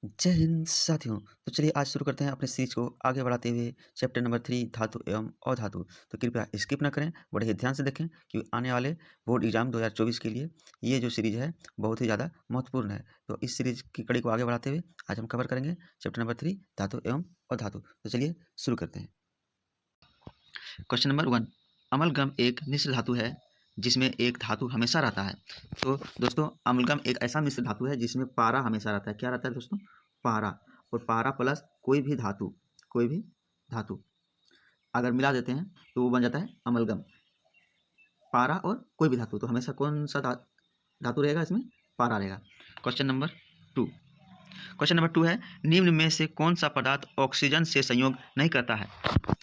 जय हिंद साथियों। तो चलिए आज शुरू करते हैं अपने सीरीज को आगे बढ़ाते हुए चैप्टर नंबर 3 धातु एवं अधातु। तो कृपया स्किप ना करें, बड़े ही ध्यान से देखें कि आने वाले बोर्ड एग्जाम 2024 के लिए ये जो सीरीज है बहुत ही ज़्यादा महत्वपूर्ण है। तो इस सीरीज की कड़ी को आगे बढ़ाते हुए आज हम कवर करेंगे चैप्टर नंबर 3 धातु एवं अधातु। तो चलिए शुरू करते हैं। क्वेश्चन नंबर 1, अमलगम एक मिश्र धातु है जिसमें एक धातु हमेशा रहता है। तो दोस्तों अमलगम एक ऐसा मिश्र धातु है जिसमें पारा हमेशा रहता है। क्या रहता है दोस्तों? पारा। और पारा प्लस कोई भी धातु अगर मिला देते हैं तो वो बन जाता है अमलगम। पारा और कोई भी धातु, तो हमेशा कौन सा धातु रहेगा इसमें? पारा रहेगा। क्वेश्चन नंबर 2, क्वेश्चन नंबर 2 है, निम्न में से कौन सा पदार्थ ऑक्सीजन से संयोग नहीं करता है?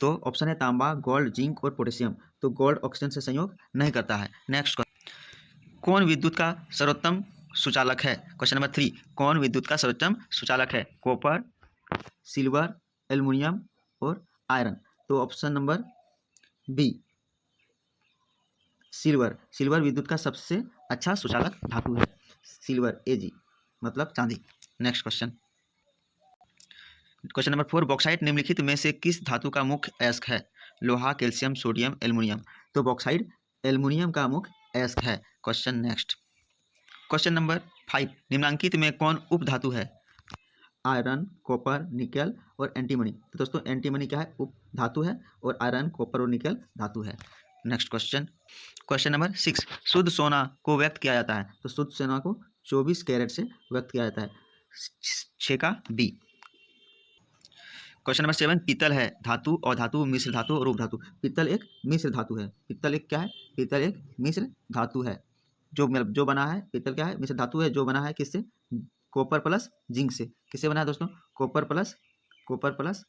तो ऑप्शन है तांबा, गोल्ड, जिंक और पोटेशियम। तो गोल्ड ऑक्सीजन से संयोग नहीं करता है। नेक्स्ट, कौन विद्युत का सर्वोत्तम सुचालक है? क्वेश्चन नंबर 3, कौन विद्युत का सर्वोत्तम सुचालक है? कॉपर, सिल्वर, एल्युमिनियम और आयरन। तो ऑप्शन नंबर बी, सिल्वर विद्युत का सबसे अच्छा सुचालक धातु है। सिल्वर Ag मतलब चांदी। Next question, question number 4, bauxite निम्नलिखित में से किस धातु का मुख्य अयस्क है? लोहा, कैल्शियम, सोडियम, एल्युमिनियम। तो बॉक्साइट एल्युमिनियम का मुख्य अयस्क है। क्वेश्चन नेक्स्ट, क्वेश्चन नंबर 5, निम्नांकित में कौन उप धातु है? आयरन, कॉपर, निकल और एंटीमनी। तो दोस्तों एंटीमनी क्या है? उप धातु है और आयरन, कॉपर और निकल धातु है। नेक्स्ट क्वेश्चन, क्वेश्चन नंबर 6, शुद्ध सोना को व्यक्त किया जाता है। तो शुद्ध सोना को 24 कैरेट से व्यक्त किया जाता है। 6 का बी। क्वेश्चन नंबर 7, पीतल है धातु, अधातु, मिश्र धातु और उपधातु। पीतल एक मिश्र धातु है। पीतल एक क्या है? पीतल एक मिश्र धातु है। जो बना है पीतल क्या है? मिश्र धातु है जो बना है किससे? कॉपर प्लस जिंक से। किससे बना है दोस्तों? कॉपर प्लस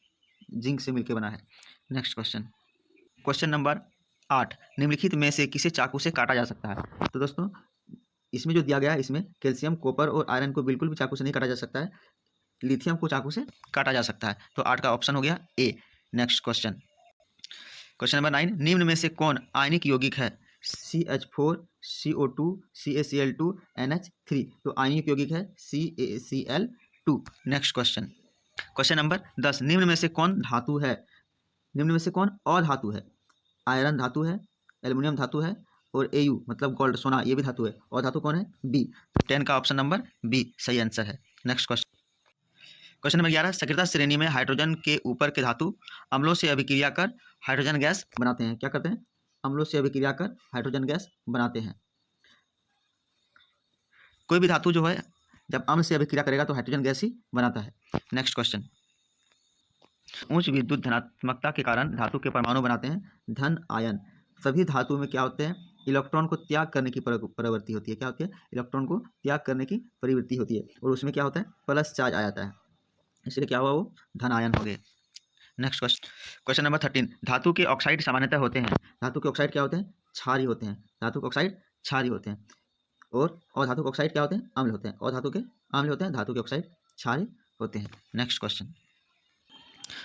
जिंक से मिलकर बना है। नेक्स्ट क्वेश्चन, क्वेश्चन नंबर 8, निम्नलिखित में से किसे चाकू से काटा जा सकता है? तो दोस्तों इसमें जो दिया गया है इसमें कैल्शियम, कॉपर और आयरन को बिल्कुल भी चाकू से नहीं काटा जा सकता है। लिथियम को चाकू से काटा जा सकता है। तो 8 का ऑप्शन हो गया ए। नेक्स्ट क्वेश्चन, क्वेश्चन नंबर 9, निम्न में से कौन आयनिक यौगिक है? CH4, CO2, CaCl2, NH3। तो आयनिक यौगिक है CaCl2। Next question, question number 10, निम्न में से कौन धातु है? निम्न में से कौन अधातु है? आयरन धातु है, एल्युमिनियम धातु है और Au मतलब गोल्ड सोना ये भी धातु है। और धातु कौन है? बी। तो 10 का ऑप्शन नंबर बी सही आंसर है। नेक्स्ट क्वेश्चन, क्वेश्चन नंबर 11, सक्रियता श्रेणी में हाइड्रोजन के ऊपर के धातु अम्लों से अभिक्रिया कर हाइड्रोजन गैस बनाते हैं। क्या करते हैं? अम्लों से अभिक्रिया कर हाइड्रोजन गैस बनाते हैं। कोई भी धातु जो है जब अम्ल से अभिक्रिया करेगा तो हाइड्रोजन गैस ही बनाता है। नेक्स्ट क्वेश्चन, उच्च विद्युत धनात्मकता के कारण धातु के परमाणु बनाते हैं धन आयन। सभी धातुओं में क्या होते हैं? इलेक्ट्रॉन को त्याग करने की प्रवृत्ति होती है। क्या होती है? इलेक्ट्रॉन को त्याग करने की प्रवृत्ति होती है और उसमें क्या होता है? प्लस चार्ज आ जाता है, इसलिए क्या हुआ? वो धन आयन हो गए। नेक्स्ट क्वेश्चन, क्वेश्चन नंबर 13, धातु के ऑक्साइड सामान्यतः होते हैं। धातु के ऑक्साइड क्या होते हैं? क्षारीय होते हैं। धातु के ऑक्साइड क्षारीय होते हैं। और धातु के ऑक्साइड क्या होते हैं? अम्ल होते हैं। और धातु के अम्ल होते हैं, धातु के ऑक्साइड क्षारीय होते हैं। नेक्स्ट क्वेश्चन,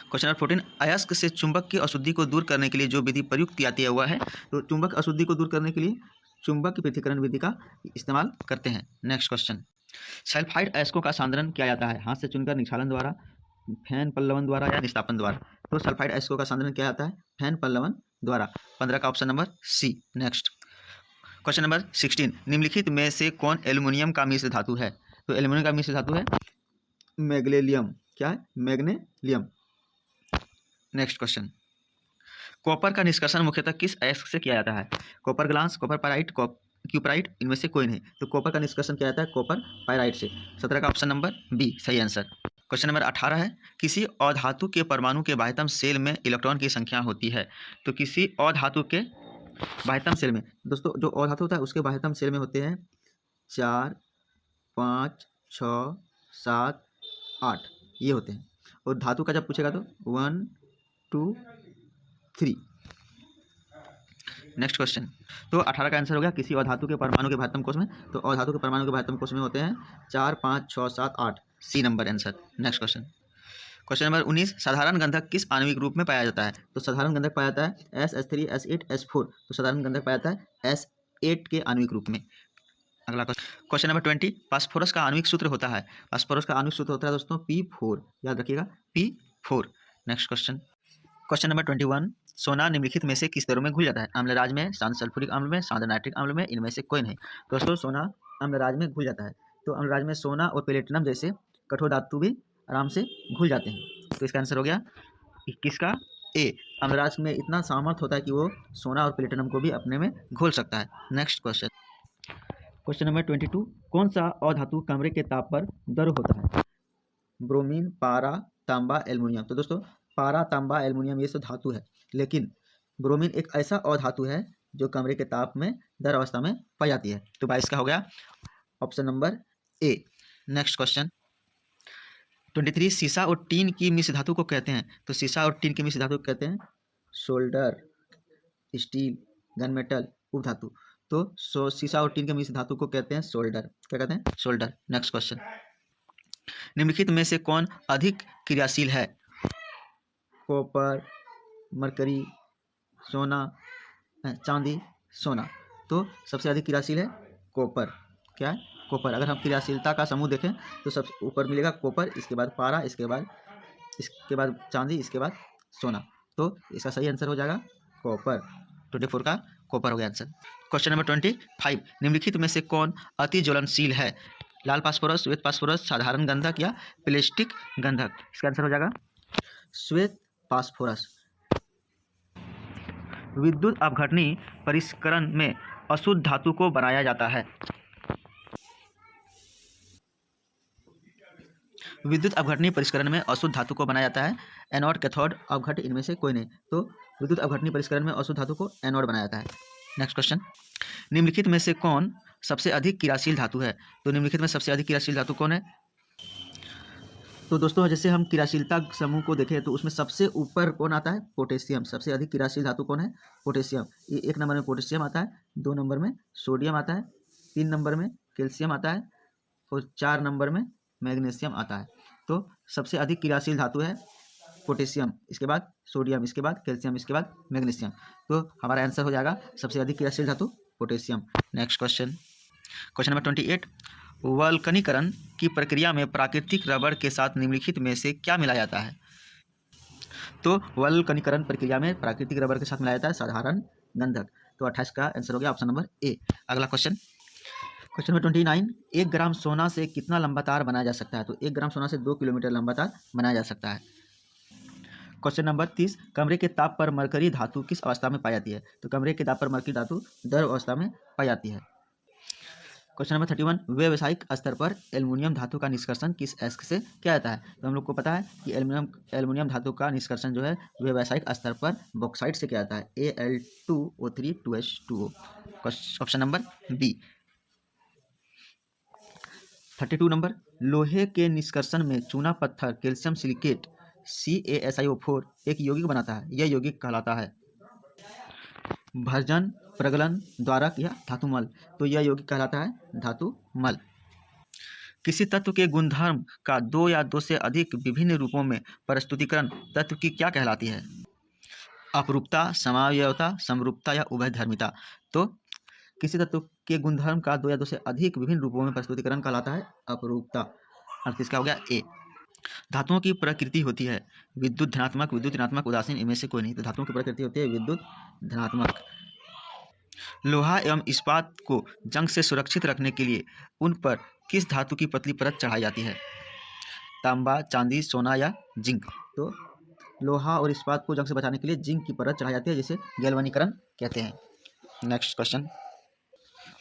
क्वेश्चन नंबर 14, अयस्क से चुंबक की अशुद्धि को दूर करने के लिए जो विधि प्रयुक्त किया हुआ है। तो चुंबक अशुद्धि को दूर करने के लिए चुंबक पृथक्करण विधि का इस्तेमाल करते हैं। नेक्स्ट क्वेश्चन, सल्फाइड अयस्कों का सांद्रण किया जाता है हाथ से चुनकर, निक्षालन द्वारा, फैन पल्लवन द्वारा या निस्तापन द्वारा। तो सल्फाइड अयस्कों का सांद्रण किया जाता है फैन पल्लवन द्वारा। 15 का option number C. Next question number 16, निम्नलिखित में से कौन एल्युमिनियम का मिश्र धातु है? तो एल्युमिनियम का मिश्र धातु है मैग्नेलियम। क्या है? मैग्नेलियम। नेक्स्ट क्वेश्चन, कॉपर का निष्कर्षण मुख्यतः किस अयस्क से किया जाता है? Copper glass, copper pyrite, cuprite, इनमें से कोई नहीं। तो कॉपर का निष्कर्षण किया जाता है कॉपर पाइराइट से। 17 का ऑप्शन नंबर बी सही आंसर। क्वेश्चन नंबर 18 है, किसी अधातु के परमाणु के बाह्यतम सेल में इलेक्ट्रॉन की संख्या होती है। तो किसी अधातु के बाह्यतम सेल में, दोस्तों जो अधातु होता है उसके बाह्यतम सेल में होते हैं 4, 5, 6, 7, 8 ये होते हैं। और धातु का जब पूछेगा तो 1, 2, 3। नेक्स्ट क्वेश्चन, तो 18 का आंसर हो गया किसी अधातु के परमाणु के बाह्यतम कोश में। तो अधातु के परमाणु के बाह्यतम कोश में होते हैं 4, 5, 6, 7, 8 C number answer. Next question, question number 19, साधारण गंधक किस आणविक रूप में पाया जाता है? तो साधारण गंधक पाया जाता है S, S3, S8, S4। तो साधारण गंधक पाया जाता है S8 के आणविक रूप में। अगला क्वेश्चन नंबर 20, फास्फोरस का आणविक सूत्र होता है। फास्फोरस का आणविक सूत्र होता है दोस्तों P4, याद रखिएगा P4। Next question, question number 21, सोना निम्नलिखित में से किस दरों में घुल जाता है? अम्लराज में, शांत सल्फ्यूरिक अम्ल में, शांत नाइट्रिक अम्ल में, इनमें से कोई नहीं। दोस्तों सोना अम्लराज में घुल जाता है। तो अम्लराज में सोना और प्लेटिनम जैसे कठोर धातु भी आराम से घुल जाते हैं। तो इसका आंसर हो गया किसका? ए। अम्लराज में इतना सामर्थ्य होता है कि वो सोना और प्लेटिनम को भी अपने में घोल सकता है। नेक्स्ट क्वेश्चन, क्वेश्चन नंबर 22, कौन सा अधातु कमरे के ताप पर द्रव होता है? ब्रोमीन, पारा, तांबा, एल्युमिनियम। तो दोस्तों पारा, तांबा, एल्युमिनियम ये सब धातु है, लेकिन ब्रोमीन एक ऐसा अधातु है जो कमरे के ताप में द्रव अवस्था में पाई जाती है। तो 22 का हो गया option number A. Next question 23, सीसा और टीन की मिश्र धातु को कहते हैं? तो सीसा और टीन की मिश्र धातु को कहते हैं सोल्डर, स्टील, गन मेटल, उपधातु। तो सीसा और टीन के मिश्र धातु को कहते हैं सोल्डर। क्या कहते हैं? सोल्डर। नेक्स्ट क्वेश्चन, निम्नलिखित में से कौन अधिक क्रियाशील है? कॉपर, मरकरी, सोना, चांदी, सोना। तो सबसे अधिक क्रियाशील है कॉपर। क्या है? कॉपर। अगर हम क्रियाशीलता का समूह देखें तो सबसे ऊपर मिलेगा कॉपर, इसके बाद पारा, इसके बाद चांदी, इसके बाद सोना। तो इसका सही आंसर हो जाएगा कॉपर। 24 का कॉपर हो गया आंसर। क्वेश्चन नंबर 25, निम्नलिखित में से कौन अति ज्वलनशील है? लाल फास्फोरस, श्वेत फास्फोरस, साधारण गंधक या प्लास्टिक गंधक? इसका आंसर हो जाएगा श्वेत फास्फोरस। विद्युत अपघटनी परिष्करण में अशुद्ध धातु को बनाया जाता है। विद्युत अपघटनी परिष्करण में अशुद्ध धातु को बनाया जाता है एनोड, कैथोड, अपघट्य, इनमें से कोई नहीं। तो विद्युत अपघटनी परिष्करण में अशुद्ध धातु को एनोड बनाया जाता है। नेक्स्ट क्वेश्चन, निम्नलिखित में से कौन सबसे अधिक क्रियाशील धातु है? तो निम्नलिखित में सबसे अधिक क्रियाशील धातु कौन है? तो दोस्तों जैसे हम क्रियाशीलता समूह को देखें तो उसमें सबसे ऊपर कौन आता है? पोटेशियम। सबसे अधिक क्रियाशील धातु कौन है? पोटेशियम। ये 1 नंबर में पोटेशियम आता है, 2 नंबर में सोडियम आता है, 3 नंबर में कैल्शियम आता है और 4 नंबर में मैग्नीशियम आता है। तो सबसे अधिक क्रियाशील धातु है पोटेशियम, इसके बाद सोडियम, इसके बाद कैल्शियम, इसके बाद मैग्नीशियम। तो हमारा आंसर हो जाएगा सबसे अधिक क्रियाशील धातु potassium. Next question, question number 28, वल्कनीकरण की प्रक्रिया में प्राकृतिक रबर के साथ निम्नलिखित में से क्या मिलाया जाता है? तो वल्कनीकरण प्रक्रिया में प्राकृतिक रबर के साथ मिलाया जाता है साधारण गंधक। तो 28 का आंसर हो गया ऑप्शन नंबर ए। अगला क्वेश्चन, क्वेश्चन नंबर 29, 1 ग्राम सोना से कितना लंबा तार बनाया जा सकता है? तो 1 ग्राम सोना से 2 किलोमीटर लंबा तार बनाया जा सकता है। क्वेश्चन नंबर 30, कमरे के ताप पर मरकरी धातु किस अवस्था में पाई जाती है? तो कमरे के ताप पर मरकरी धातु द्रव अवस्था में पाई जाती है। क्वेश्चन नंबर 31, व्यावसायिक स्तर पर एल्युमिनियम धातु का निष्कर्षण किस अयस्क से किया जाता है? तो हम लोग को पता है कि एल्युमिनियम धातु का निष्कर्षण जो है व्यावसायिक स्तर पर बॉक्साइट से किया जाता है, Al2O3 2H2O। Option number B. 32 number, लोहे के निष्कर्षण में चूना पत्थर कैल्शियम सिलिकेट CaSiO4 एक यौगिक बनाता है, यह यौगिक कहलाता है भर्जन, प्रगलन, द्वारक या धातुमल। तो यह यौगिक कहलाता है धातुमल। किसी तत्व के गुणधर्म का 2 या 2 से अधिक विभिन्न रूपों में प्रस्तुतिकरण तत्व की क्या कहलाती है? अपरूपता, समावयवता, समरूपता या उभयधर्मिता। तो किसी तत्व के गुणधर्म का 2 या 2 से अधिक विभिन्न रूपों में प्रस्तुतिकरण कहलाता है अपरूपता। और किसका हो गया ए। धातुओं की प्रकृति होती है विद्युत धनात्मक, विद्युत ऋणात्मक, उदासीन, इनमें से कोई नहीं। तो धातुओं की प्रकृति होती है विद्युत धनात्मक। लोहा एवं इस्पात को जंग से सुरक्षित रखने के लिए उन पर किस धातु की पतली परत चढ़ाई जाती है? तांबा, चांदी, सोना या जिंक। तो लोहा और इस्पात को जंग से बचाने के लिए जिंक की परत चढ़ाई जाती है, जिसे गैल्वेनीकरण कहते हैं। नेक्स्ट क्वेश्चन,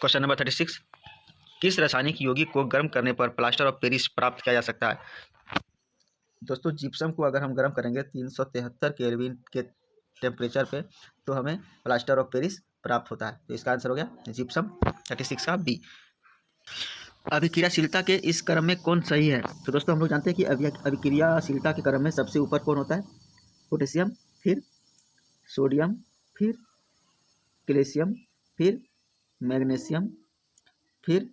क्वेश्चन नंबर 36, किस रासायनिक यौगिक को गर्म करने पर प्लास्टर ऑफ पेरिस प्राप्त किया जा सकता है? दोस्तों जिप्सम को अगर हम गर्म करेंगे 373 केल्विन के टेम्परेचर पे तो हमें प्लास्टर ऑफ पेरिस प्राप्त होता है। तो इसका आंसर हो गया जिप्सम। 36 का बी। अभिक्रियाशीलता के इस क्रम में कौन सही है? तो दोस्तों हम लोग जानते हैं कि अभिक्रियाशीलता के क्रम में सबसे ऊपर कौन होता है? पोटेशियम, फिर सोडियम, फिर कैल्शियम, फिर मैग्नीशियम, फिर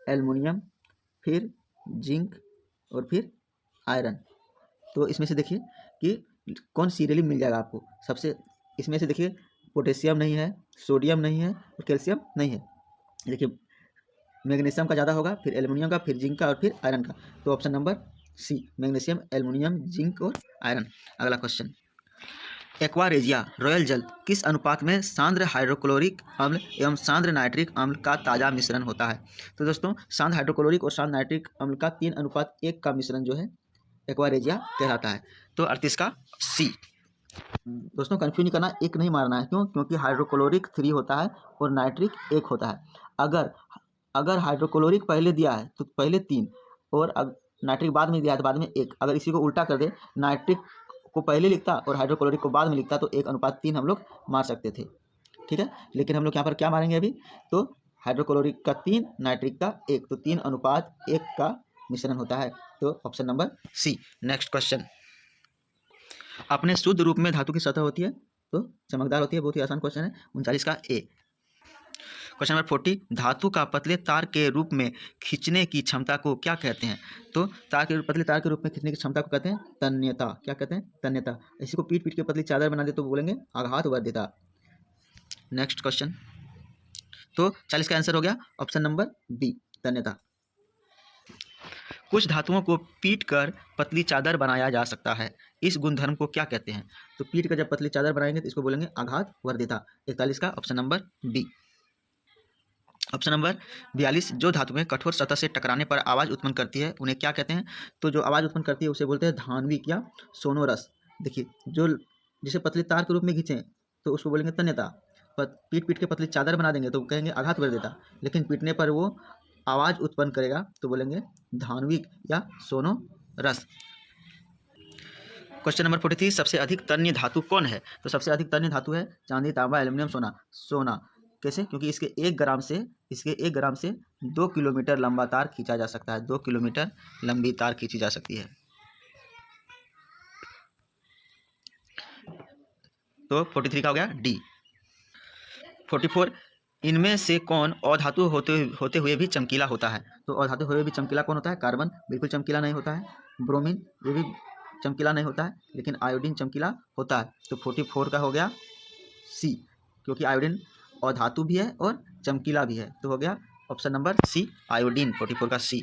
एल्युमिनियम, फिर जिंक और फिर आयरन। तो इसमें से देखिए कि कौन सीरियली मिल जाएगा आपको। सबसे इसमें से देखिए पोटेशियम नहीं है, सोडियम नहीं है और कैल्शियम नहीं है। देखिए मैग्नीशियम का ज़्यादा होगा, फिर एल्युमिनियम का, फिर जिंक का और फिर आयरन का। तो option number C, magnesium, aluminium, zinc और आयरन। अगला क्वेश्चन, एक्वा रेजिया रॉयल जल किस अनुपात में सांद्र हाइड्रोक्लोरिक अम्ल एवं सांद्र नाइट्रिक अम्ल का ताज़ा मिश्रण होता है? तो दोस्तों सांद्र हाइड्रोक्लोरिक और सांद्र नाइट्रिक अम्ल का 3:1 का मिश्रण जो है एक्वा रेजिया कहलाता है। तो 38 का सी। दोस्तों कंफ्यूज नहीं करना, एक नहीं मारना है, क्यों? क्योंकि हाइड्रोक्लोरिक 3 होता है और नाइट्रिक 1 होता है। अगर हाइड्रोक्लोरिक पहले दिया है तो पहले 3 और नाइट्रिक बाद में दिया है तो बाद में 1। अगर इसी को उल्टा कर दे, नाइट्रिक को पहले लिखता और हाइड्रोक्लोरिक को बाद में लिखता तो 1:3 हम लोग मार सकते थे, ठीक है। लेकिन हम लोग यहाँ पर क्या मारेंगे अभी? तो हाइड्रोक्लोरिक का 3, नाइट्रिक का 1, तो 3:1 का मिश्रण होता है। तो option number C. Next question, अपने शुद्ध रूप में धातु की सतह होती है तो चमकदार होती है। बहुत ही आसान क्वेश्चन है। 39 का ए। क्वेश्चन नंबर 40, धातु का पतले तार के रूप में खींचने की क्षमता को क्या कहते हैं? तो पतले तार के रूप में खींचने की क्षमता को कहते हैं तन्यता। क्या कहते हैं? तन्यता। इसी को पीट पीट के पतली चादर बना दे तो बोलेंगे आघात वर्धिता। नेक्स्ट क्वेश्चन, तो 40 का आंसर हो गया ऑप्शन नंबर बी, तन्यता। कुछ धातुओं को पीट कर पतली चादर बनाया जा सकता है, इस गुणधर्म को क्या कहते हैं? तो पीट कर जब पतली चादर बनाएंगे तो इसको बोलेंगे आघात वर्धिता। 41 का option number B. Option number 42, जो धातुएं कठोर सतह से टकराने पर आवाज़ उत्पन्न करती है उन्हें क्या कहते हैं? तो जो आवाज़ उत्पन्न करती है उसे बोलते हैं धान्विक या सोनोरस। देखिए, जो जिसे पतले तार के रूप में खींचें तो उसको बोलेंगे तन्यता। पीट पीट के पतली चादर बना देंगे तो कहेंगे आघात वर्धिता। लेकिन पीटने पर वो आवाज़ उत्पन्न करेगा तो बोलेंगे धान्विक या सोनोरस। क्वेश्चन नंबर 43, सबसे अधिक तन्य धातु कौन है? तो सबसे अधिक तन्य धातु है चांदी, तांबा, एल्युमिनियम, सोना। सोना कैसे? क्योंकि इसके 1 ग्राम से 2 किलोमीटर लंबा तार खींचा जा सकता है। 2 किलोमीटर लंबी तार खींची जा सकती है। तो 43 का हो गया डी। 44, इनमें से कौन अधातु होते हुए भी चमकीला होता है? तो अधातु हुए भी चमकीला कौन होता है? कार्बन बिल्कुल चमकीला नहीं होता है। ब्रोमीन ये भी चमकीला नहीं होता है, लेकिन आयोडीन चमकीला होता है। तो 44 का हो गया सी, क्योंकि आयोडीन अधातु भी है और चमकीला भी है। तो हो गया ऑप्शन नंबर सी, आयोडीन। 44 का सी।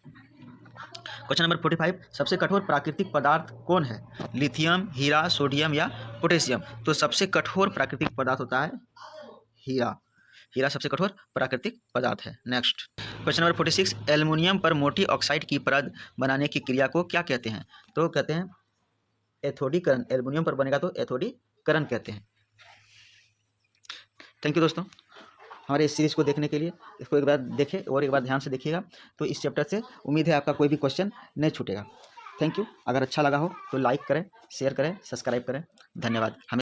क्वेश्चन नंबर 45, सबसे कठोर प्राकृतिक पदार्थ कौन है? लिथियम, हीरा, सोडियम या पोटेशियम? तो सबसे कठोर प्राकृतिक पदार्थ होता है हीरा। हीरा सबसे कठोर प्राकृतिक पदार्थ है। नेक्स्ट क्वेश्चन नंबर 46, एल्युमिनियम पर मोटी ऑक्साइड की परत बनाने की क्रिया को क्या कहते हैं? तो कहते हैं एथोडीकरण। एल्युमिनियम पर बनेगा तो एथोडीकरण कहते हैं। थैंक यू दोस्तों हमारे इस सीरीज़ को देखने के लिए। इसको एक बार देखें और एक बार ध्यान से देखिएगा तो इस चैप्टर से उम्मीद है आपका कोई भी क्वेश्चन नहीं छूटेगा। Thank you. अगर अच्छा लगा हो तो लाइक करें, शेयर करें, सब्सक्राइब करें। धन्यवाद। हमें